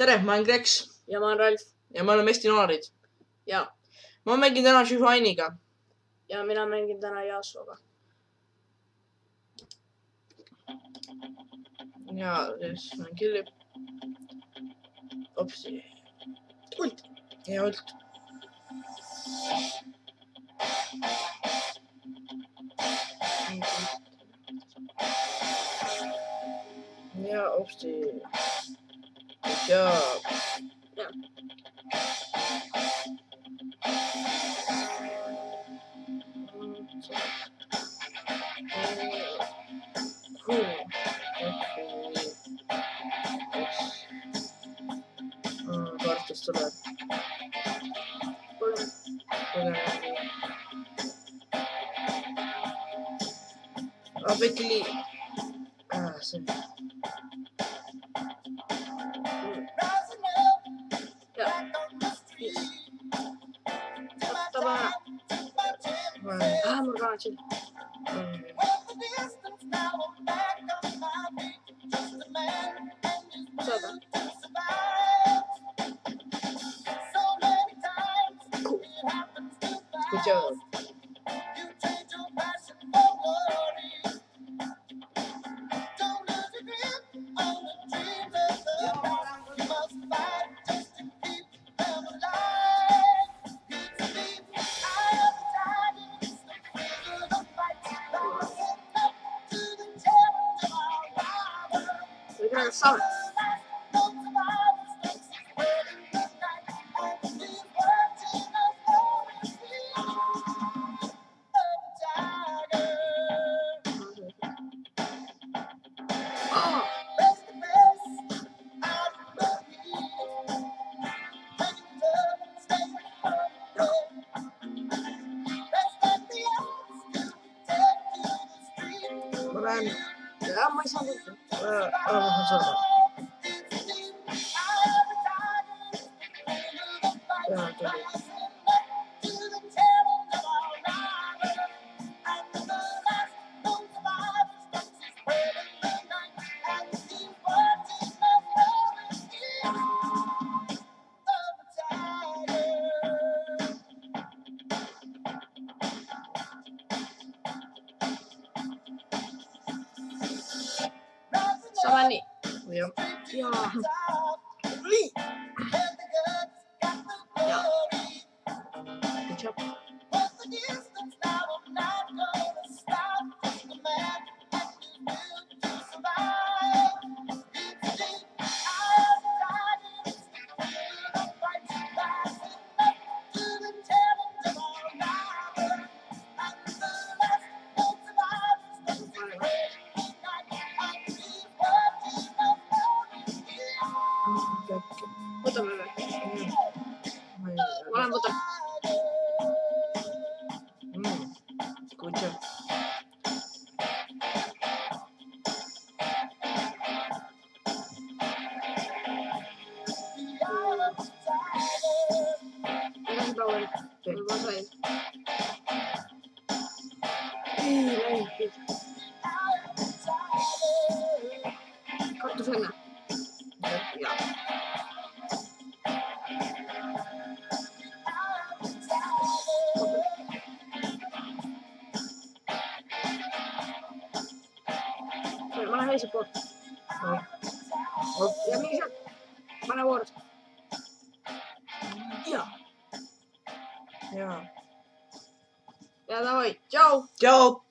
tere, ma olen Greks ja ma olen Ralf ja me oleme Eesti Noored. ja ma mängin täna Shivaniga. ja mina mängin täna Yasuoga. ja siis ma killib. Opsi. Ult. Ja ult. Ja opsi. Good job. Ja. Kaartust tuleb. Avec les... Ah, c'est... Ja. Ottava. Ah, mul kaatsin. Saada. Good job. Võidaan saada. Ma lähen... Ja, ma ei saanud üldse. ma tahan saada. Ja, tuli. Sama nii. Ja. Ja. Ja. Good job. Võtame või? Ma olen võtan. Good job. Ega seda veel. Ma sain. Ei läinud. Kartus enne. Ja. Ma lähen teise poolt. Ja mingi sealt. Pane voorus. Ja. Ja. Ja davai. Tšau. Tšau.